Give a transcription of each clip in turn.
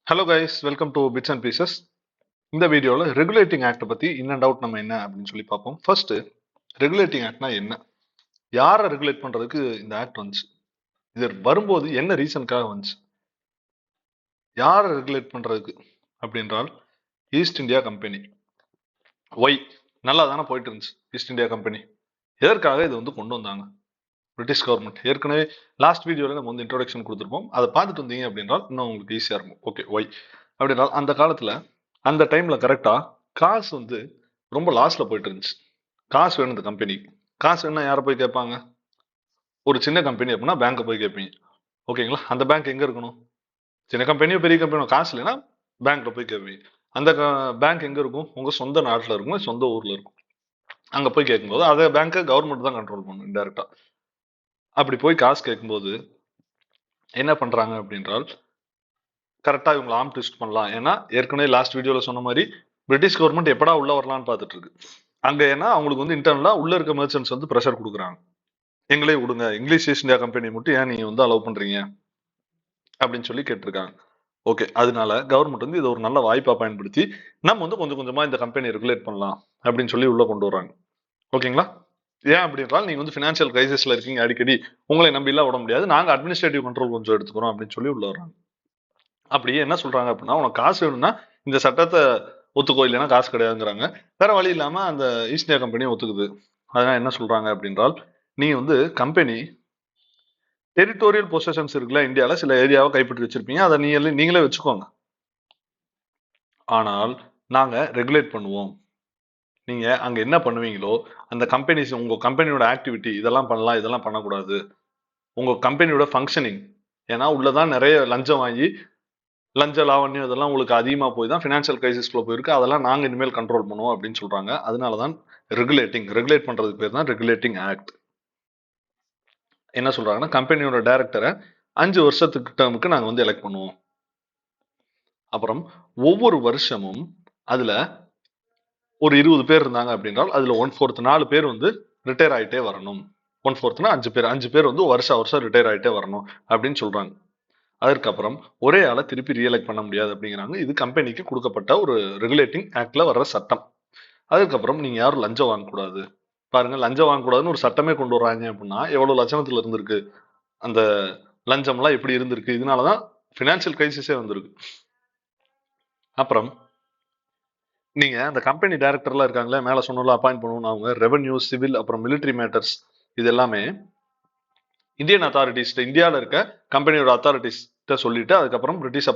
Hello guys, welcome to bits and pieces. இந்த வீடியோவில் regulating act பற்றி இன் அண்ட் அவுட் நம்ம என்ன அப்படின்னு சொல்லி பார்ப்போம். ஃபர்ஸ்ட், ரெகுலேட்டிங் ஆக்ட்னா என்ன, யாரை ரெகுலேட் பண்ணுறதுக்கு இந்த ஆக்ட் வந்துச்சு, இது வரும்போது என்ன ரீசனுக்காக வந்துச்சு, யாரை ரெகுலேட் பண்ணுறதுக்கு அப்படின்றால் ஈஸ்ட் இந்தியா கம்பெனி. ஒய் நல்லா தானே போயிட்டு இருந்துச்சு ஈஸ்ட் இந்தியா கம்பெனி. எதற்காக இது வந்து கொண்டு வந்தாங்க பிரிட்டிஷ் கவர்மெண்ட்? ஏற்கனவே லாஸ்ட் வீடியோவில் நம்ம வந்து இன்ட்ரோடக்ஷன் கொடுத்துருப்போம், அதை பார்த்துட்டு வந்தீங்க அப்படின்றால் இன்னும் உங்களுக்கு ஈஸியாக இருக்கும். ஓகே, ஒய் அப்படின்றால் அந்த காலத்தில் அந்த டைம்ல கரெக்டா காசு வந்து ரொம்ப லாஸ்ட்ல போயிட்டு இருந்துச்சு. காசு வேணும் இந்த கம்பெனிக்கு. காசு வேணும் யாரை போய் கேட்பாங்க? ஒரு சின்ன கம்பெனி அப்படின்னா பேங்கை போய் கேட்பீங்க. ஓகேங்களா? அந்த பேங்க் எங்க இருக்கணும்? சின்ன கம்பெனியோ பெரிய கம்பெனியோ காசு இல்லைன்னா பேங்க்ல போய் கேட்பீங்க. அந்த பேங்க் எங்க இருக்கும்? உங்க சொந்த நாட்டில் இருக்கும், சொந்த ஊர்ல இருக்கும். அங்க போய் கேட்கும்போது அதை பேங்கை கவர்மெண்ட் தான் கண்ட்ரோல் பண்ணும் இன்டெரக்டா. அப்படி போய் காசு கேட்கும்போது என்ன பண்றாங்க அப்படின்றால் கரெக்டா இவங்களை ஆம் ட்விஸ்ட் பண்ணலாம். ஏன்னா ஏற்கனவே லாஸ்ட் வீடியோல சொன்ன மாதிரி பிரிட்டிஷ் கவர்மெண்ட் எப்படா உள்ள வரலாம்னு பார்த்துட்டு இருக்கு. அங்க ஏன்னா அவங்களுக்கு வந்து இன்டர்னலா உள்ள இருக்க மெர்ச்சன்ட்ஸ் வந்து ப்ரெஷர் கொடுக்குறாங்க, எங்களே விடுங்க, இங்கிலீஷ் ஈஸ்ட் இந்தியா கம்பெனி மட்டும் ஏன் நீங்க வந்து அலோவ் பண்றீங்க அப்படின்னு சொல்லி கேட்டிருக்காங்க. ஓகே, அதனால கவர்மெண்ட் வந்து இதை ஒரு நல்ல வாய்ப்பா பயன்படுத்தி நம்ம வந்து கொஞ்சம் கொஞ்சமா இந்த கம்பெனி ரெகுலேட் பண்ணலாம் அப்படின்னு சொல்லி உள்ள கொண்டு வராங்க. ஓகேங்களா? ஏன் அப்படின்றால் நீங்க வந்து பினான்சியல் கிரைசிஸ்ல இருக்கீங்க, அடிக்கடி உங்களை நம்பி எல்லாம் விட முடியாது, நாங்க அட்மினிஸ்ட்ரேட்டிவ் கண்ட்ரோல் கொஞ்சம் எடுத்துக்கிறோம் அப்படின்னு சொல்லி உள்ள வராங்க. அப்படியே என்ன சொல்றாங்க அப்படின்னா, உனக்கு காசு வேணும்னா இந்த சட்டத்தை ஒத்துக்கோ, இல்லைன்னா காசு கிடையாதுங்கிறாங்க. வேற வழி இல்லாம அந்த ஈஸ்ட் இந்தியா கம்பெனி ஒத்துக்குது. அதனால என்ன சொல்றாங்க அப்படின்றால், நீ வந்து கம்பெனி டெரிட்டோரியல் பொசஷன்ஸ் இருக்குல்ல, இந்தியாவில் சில ஏரியாவை கைப்பற்றி வச்சிருப்பீங்க, அதை நீங்களே வச்சுக்கோங்க, ஆனால் நாங்க ரெகுலேட் பண்ணுவோம். நீங்க அங்க என்ன பண்ணுவீங்களோ அந்த கம்பெனிஸ், உங்க கம்பெனியோட ஆக்டிவிட்டி இதெல்லாம் பண்ணலாம், இதெல்லாம் பண்ணக்கூடாது, உங்க கம்பெனியோட ஃபங்க்ஷனிங். ஏன்னா உள்ளதான் நிறைய லஞ்சம் வாங்கி லஞ்ச லாவண்யம் இதெல்லாம் உங்களுக்கு அதிகமாக போய் தான் ஃபினான்ஷியல் கிரைசிஸ்குள்ள போயிருக்கு, அதெல்லாம் நாங்கள் இனிமேல் கண்ட்ரோல் பண்ணுவோம் அப்படின்னு சொல்றாங்க. அதனால தான் ரெகுலேட் பண்றதுக்கு பேர் தான் ரெகுலேட்டிங் ஆக்ட். என்ன சொல்றாங்கன்னா, கம்பெனியோட டைரக்டரை 5 வருஷத்துக்கு டேர்முக்கு நாங்கள் வந்து எலெக்ட் பண்ணுவோம். அப்புறம் ஒவ்வொரு வருஷமும் அதுல ஒரு 20 பேர் இருந்தாங்க அப்படின்றால் அதுல 1/4 4 பேர் வந்து ரிட்டையர் ஆகிட்டே வரணும். 1/4னா 5 பேர் வந்து வருஷம் ரிட்டையர் ஆகிட்டே வரணும் அப்படின்னு சொல்றாங்க. அதற்கப்புறம் ஒரே ஆளை திருப்பி ரீஎலெக்ட் பண்ண முடியாது அப்படிங்கிறாங்க. இது கம்பெனிக்கு கொடுக்கப்பட்ட ஒரு ரெகுலேட்டிங் ஆக்ட்ல வர்ற சட்டம். அதுக்கப்புறம் நீங்க யாரும் லஞ்சம் வாங்கக்கூடாது. பாருங்க, லஞ்சம் வாங்கக்கூடாதுன்னு ஒரு சட்டமே கொண்டு வர்றாங்க அப்படின்னா எவ்வளவு லட்சணத்துல இருந்திருக்கு, அந்த லஞ்சம்லாம் எப்படி இருந்திருக்கு. இதனாலதான் பினான்சியல் கிரைசிஸே வந்திருக்கு. அப்புறம் நீங்க அந்த கம்பெனி டைரக்டர்லாம் இருக்காங்களே, மேல சொன்னாலும் அப்பாயிண்ட் பண்ணணும், அவங்க ரெவன்யூ, சிவில், அப்புறம் மிலிட்டரி மேட்டர்ஸ், இது எல்லாமே இந்தியன் அத்தாரிட்டிஸ், இந்தியாவில் இருக்க கம்பெனியோட அத்தாரிட்டிஸ் சொல்லிட்டு அதுக்கப்புறம் பிரிட்டிஷ்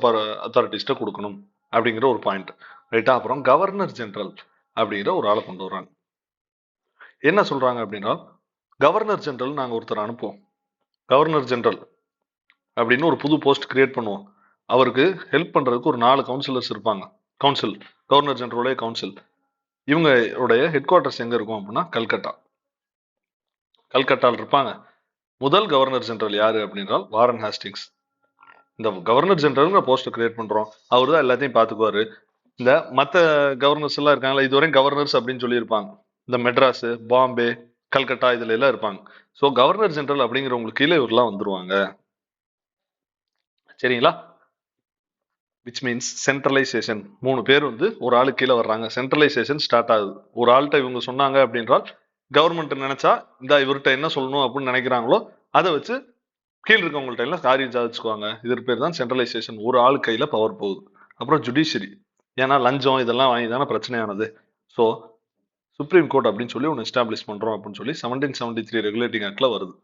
அத்தாரிட்டிஸ்ட கொடுக்கணும் அப்படிங்கிற ஒரு பாயிண்ட். ரைட்டா? அப்புறம் கவர்னர் ஜெனரல் அப்படிங்கிற ஒரு ஆளை கொண்டு வர்றாங்க. என்ன சொல்றாங்க அப்படின்னா, கவர்னர் ஜெனரல் நாங்க ஒருத்தர் அனுப்புவோம், கவர்னர் ஜெனரல் அப்படின்னு ஒரு புது போஸ்ட் கிரியேட் பண்ணுவோம். அவருக்கு ஹெல்ப் பண்றதுக்கு ஒரு 4 கவுன்சிலர்ஸ் இருப்பாங்க. கவுன்சில், கவர்னர் ஜெனரலுடைய கவுன்சில். இவங்களுடைய ஹெட் குவார்டர்ஸ் எங்க இருக்கும் அப்படின்னா கல்கட்டா. கல்கட்டாவில் இருப்பாங்க. முதல் கவர்னர் ஜெனரல் யாரு அப்படின்றால் வாரன் ஹாஸ்டிங்ஸ். இந்த கவர்னர் ஜெனரல் போஸ்ட் கிரியேட் பண்றோம், அவர் தான் எல்லாத்தையும் பாத்துக்குவாரு. இந்த மத்த கவர்னர்ஸ் எல்லாம் இருக்காங்களா, இதுவரையும் கவர்னர்ஸ் அப்படின்னு சொல்லி இருப்பாங்க, இந்த மெட்ராஸ், பாம்பே, கல்கட்டா இதுல எல்லாம் இருப்பாங்க. ஸோ கவர்னர் ஜெனரல் அப்படிங்கிறவங்களுக்கு கீழே இவரெல்லாம் வந்துருவாங்க. சரிங்களா? Which means centralisation. 3 பேர் வந்து ஒரு ஆளு கீழே வர்றாங்க, சென்ட்ரலைசேஷன் ஸ்டார்ட் ஆகுது. ஒரு ஆள்கிட்ட இவங்க சொன்னாங்க அப்படின்றால் கவர்மெண்ட் நினைச்சா இந்த இவர்கிட்ட என்ன சொல்லணும் அப்படின்னு நினைக்கிறாங்களோ அதை வச்சு கீழ் இருக்கவங்கள்ட்ட எல்லாம் காரியம் சாதிச்சுக்குவாங்க. இதற்கு பேர் தான் சென்ட்ரலைசேஷன். ஒரு ஆள் கையில பவர் போகுது. அப்புறம் ஜுடிஷியரி, ஏன்னா லஞ்சம் இதெல்லாம் வாங்கி தானே பிரச்சனையானது. ஸோ சுப்ரீம் கோர்ட் அப்படின்னு சொல்லி ஒன்று எஸ்டாப்ளிஷ் பண்றோம் அப்படின்னு சொல்லி 1773 ரெகுலேட்டிங் ஆக்ட்ல வருது.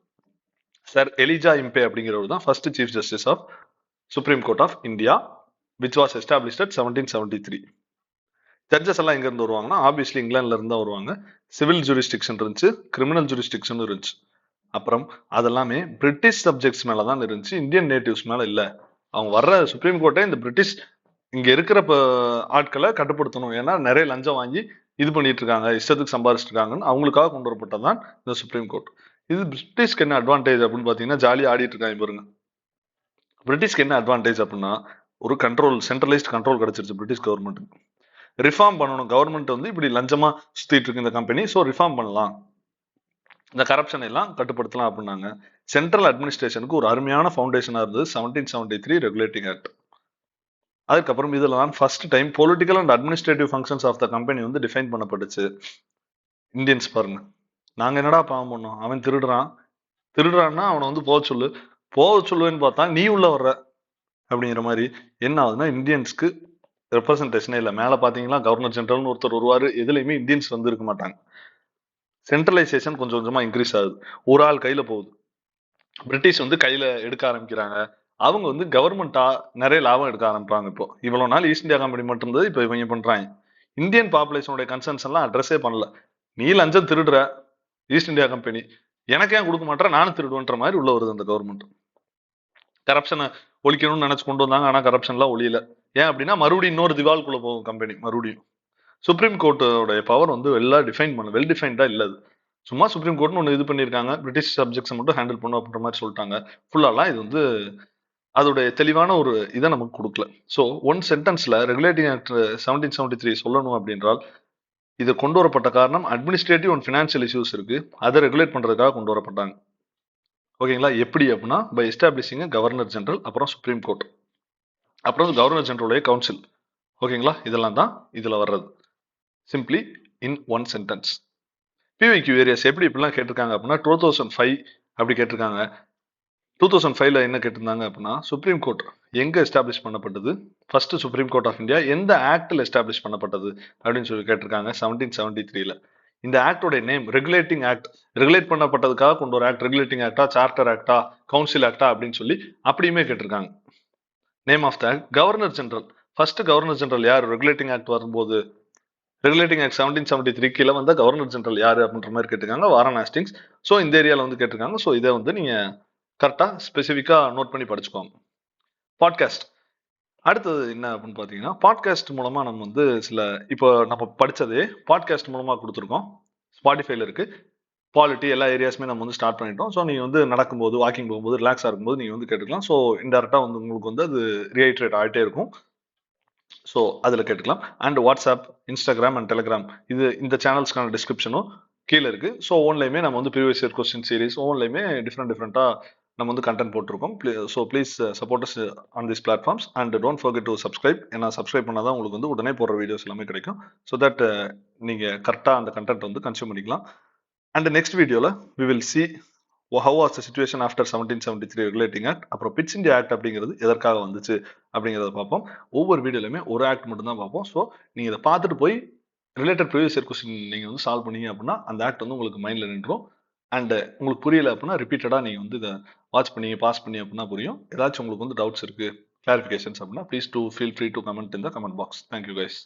சார் எலிஜா இம்பே அப்படிங்கிறவர் தான் first chief justice of supreme court of India, which was established at 1773. Judges எல்லாம் எங்க இருந்து வருவாங்கன்னா ஆப்வியஸ்லி இங்கிலாந்துல இருந்து தான் வருவாங்க. சிவில் ஜூரிஸ்டிக்ஷன் இருந்துச்சு, கிரிமினல் ஜூரிஸ்டிக்ஷன் இருந்துச்சு. அப்புறம் அதெல்லாமே பிரிட்டிஷ் சப்ஜெக்ட்ஸ் மேலதான் இருந்துச்சு, இந்தியன் நேட்டிவ்ஸ் மேல இல்ல. அவங்க வர்ற சுப்ரீம் கோர்ட்டே இந்த பிரிட்டிஷ் இங்க இருக்கிற ஆட்களை கட்டுப்படுத்தணும், ஏன்னா நிறைய லஞ்சம் வாங்கி இது பண்ணிட்டு இருக்காங்க, இஷ்டத்துக்கு சம்பாதிச்சிட்டு இருக்காங்கன்னு அவங்களுக்காக கொண்டு வரப்பட்டதான் இந்த சுப்ரீம் கோர்ட். இது பிரிட்டிஷ்க்கு என்ன அட்வான்டேஜ் அப்படின்னு பாத்தீங்கன்னா, ஜாலியா ஆடிட்டு இருக்காங்க பாருங்க. பிரிட்டிஷ்க்கு என்ன அட்வான்டேஜ் அப்படின்னா, ஒரு கண்ட்ரோல், சென்ட்ரலைஸ்ட் கண்ட்ரோல் கிடைச்சிருச்சு பிரிட்டிஷ் கவர்மெண்ட்டுக்கு. ரிஃபார்ம் பண்ணணும், கவர்மெண்ட் வந்து இப்படி லஞ்சமா சுத்திட்டு இருக்கு இந்த கம்பெனி, ஸோ ரிஃபார்ம் பண்ணலாம், இந்த கரப்ஷன் எல்லாம் கட்டுப்படுத்தலாம் அப்படின்னாங்க. சென்ட்ரல் அட்மினிஸ்ட்ரேஷனுக்கு ஒரு அருமையான ஃபவுண்டேஷனா இருந்தது 1773 ரெகுலேட்டிங் ஆக்ட். அதுக்கப்புறம் இதுல தான் first time political and administrative functions of the company வந்து டிஃபைன் பண்ணப்பட்டுச்சு. இந்தியன்ஸ் பாருங்க, நாங்க என்னடா பாவம் பண்ணோம், அவன் திருடுறான்னா அவனை வந்து போக சொல்லுவேன்னு பார்த்தா நீ உள்ள வர்ற அப்படிங்கிற மாதிரி என்ன ஆகுதுன்னா, இந்தியன்ஸ்க்கு ரெப்ரசன்டேஷனே இல்லை. மேல பாத்தீங்கன்னா கவர்னர் ஜெனரல்னு ஒருத்தர் வருவாரு, எதுலையுமே இந்தியன்ஸ் வந்து இருக்க மாட்டாங்க. சென்ட்ரலைசேஷன் கொஞ்சம் கொஞ்சமா இன்க்ரீஸ் ஆகுது, ஒரு ஆள் கையில போகுது. பிரிட்டிஷ் வந்து கையில எடுக்க ஆரம்பிக்கிறாங்க. அவங்க வந்து கவர்மெண்டா நிறைய லாபம் எடுக்க ஆரம்பிப்பாங்க. இப்போ இவ்வளவு நாள் ஈஸ்ட் இந்தியா கம்பெனி மட்டும் இருந்தது, இப்போ இவங்க பண்றாங்க. இந்தியன் பாப்புலேஷனுடைய கன்சர்ன்ஸ் எல்லாம் அட்ரஸே பண்ணல. நீ லஞ்சம் திருடுற, ஈஸ்ட் இந்தியா கம்பெனி எனக்கு ஏன் கொடுக்க மாட்டேன், நானும் திருடுவேன்ற மாதிரி உள்ள வருது அந்த கவர்மெண்ட். கரப்ஷனை ஒழிக்கணும்னு நினைச்சு கொண்டு வந்தாங்க, ஆனா கரப்ஷன்லாம் ஒழியல. ஏன் அப்படின்னா மறுபடியும் இன்னொரு திவால்குள்ள போகும் கம்பெனி. மறுபடியும் சுப்ரீம் கோர்ட்டோட பவர் வந்து வெல் டிஃபைன்டா இல்ல. சும்மா சுப்ரீம் கோர்ட்னு ஒன்று இது பண்ணியிருக்காங்க, பிரிட்டிஷ் சப்ஜெக்ட்ஸை மட்டும் ஹேண்டில் பண்ணும் அப்படின்ற மாதிரி சொல்லிட்டாங்க. ஃபுல்லாலாம் இது வந்து அதோடைய தெளிவான ஒரு இதை நமக்கு கொடுக்கல. ஸோ ஒன் சென்டென்ஸ்ல ரெகுலேட்டிங் ஆக்ட் 1773 சொல்லணும் அப்படின்றால், இது கொண்டு வரப்பட்ட காரணம் அட்மினிஸ்ட்ரேட்டிவ் அண்ட் ஃபினான்ஷியல் இஷ்யூஸ் இருக்கு, அதை ரெகுலேட் பண்றதுக்காக கொண்டு வரப்பட்டாங்க. ஓகேங்களா? எப்படி அப்படின்னா, பை எஸ்டாப்ளிஷிங் கவர்னர் ஜெனரல், அப்புறம் சுப்ரீம் கோர்ட், அப்புறம் கவர்னர் ஜெனரலுடைய கவுன்சில். ஓகேங்களா? இதெல்லாம் தான் இதுல வர்றது. Simply in one sentence. PYQ areas எப்படி இப்படிலாம் கேட்டிருக்காங்க அப்படின்னா, 2005 அப்படி கேட்டிருக்காங்க. 2005ல என்ன கேட்டிருந்தாங்க அப்படின்னா, சுப்ரீம் கோர்ட் எங்க எஸ்டாப்ளிஷ் பண்ணப்பட்டது, first supreme court of India எந்த ஆக்ட்ல எஸ்டாப்ளிஷ் பண்ணப்பட்டது அப்படின்னு சொல்லி கேட்டிருக்காங்க 1773ல. இந்த ஆக்டோட நேம் ரெகுலேட்டிங் ஆக்ட். ரெகுலேட் பண்ணப்பட்டதுக்காக கொண்டு ஒரு ஆக்ட், ரெகுலேட்டிங் ஆக்டா, சார்ட்டர் ஆக்டா, கவுன்சில் ஆக்டா அப்படின்னு சொல்லி அப்படியுமே கேட்டிருக்காங்க. Name of the act governor general. First governor general யார் ரெகுலேட்டிங் ஆக்ட் வரும்போது? ரெகுலேட்டிங் ஆக்ட் 1773 கீழே வந்த கவர்னர் ஜெனரல் யாரு அப்படின்ற மாதிரி கேட்டிருக்காங்க, வாரன் ஹேஸ்டிங்ஸ். ஸோ இந்த ஏரியாவில் வந்து கேட்டிருக்காங்க. ஸோ இதை வந்து நீங்க கரெக்டா ஸ்பெசிஃபிக்கா நோட் பண்ணி படிச்சுக்கோங்க. பாட்காஸ்ட் அடுத்தது என்ன அப்படின்னு பார்த்தீங்கன்னா, பாட்காஸ்ட் மூலமா நம்ம வந்து இப்போ நம்ம படிச்சதே பாட்காஸ்ட் மூலமா கொடுத்துருக்கோம். ஸ்பாட்டிஃபைல இருக்கு. குவாலிட்டி எல்லா ஏரியாஸுமே நம்ம வந்து ஸ்டார்ட் பண்ணிட்டோம். ஸோ நீங்க வந்து நடக்கும்போது, வாக்கிங் போகும்போது, ரிலாக்ஸாக இருக்கும்போது நீங்க வந்து கேட்டுக்கலாம். ஸோ இன்டெரக்டா வந்து உங்களுக்கு வந்து அது ரீஹைட்ரேட் ஆகிட்டே இருக்கும். ஸோ அதில் கேட்டுக்கலாம். And WhatsApp, Instagram and Telegram, இந்த சேனல்ஸ்க்கான டிஸ்கிரிப்ஷனும் கீழே இருக்கு. ஸோ ஓன்லையுமே நம்ம வந்து ப்ரீவியஸ் இயர் கொஸ்டின் சீரிஸ் ஓன்லையுமே டிஃப்ரெண்ட்டாக நம்ம வந்து கண்டென்ட் போட்டிருக்கோம். So please support us on this platforms and don't forget to subscribe. ஏன்னா சப்ஸ்கிரைப் பண்ணால் தான் உங்களுக்கு வந்து உடனே போடுற வீடியோஸ் எல்லாமே கிடைக்கும். ஸோ தட் நீங்கள் கரெக்டாக அந்த கண்டென்ட் வந்து கன்சியூம் பண்ணிக்கலாம். அண்ட் நெக்ஸ்ட் வீடியோவில் we will see how was the situation after 1773 regulating act, அப்புறம் பிட்ஸ் இந்தியா ஆக்ட் அப்படிங்கிறது எதற்காக வந்துச்சு அப்படிங்கிறத பார்ப்போம். ஒவ்வொரு வீடியோலையுமே ஒரு ஆக்ட் மட்டும் தான் பார்ப்போம். ஸோ நீங்க இதை பார்த்துட்டு போய் ரிலேட்டட் ப்ரீவியஸ் இயர் கொஸ்டின் நீங்க வந்து சால்வ் பண்ணீங்க அப்படின்னா அந்த ஆக்ட் வந்து உங்களுக்கு மைண்ட்ல நின்றும். அண்ட் உங்களுக்கு புரியல அப்படின்னா ரிப்பீட்டடா நீங்க வந்து இதை வாட்ச் பண்ணி பாஸ் பண்ணி அப்படின்னா புரியும். ஏதாச்சும் உங்களுக்கு வந்து டவுட்ஸ் இருக்கு, கிளாரிஃபிகேஷன்ஸ் அப்படின்னா please to feel free to comment in the comment box. Thank you guys.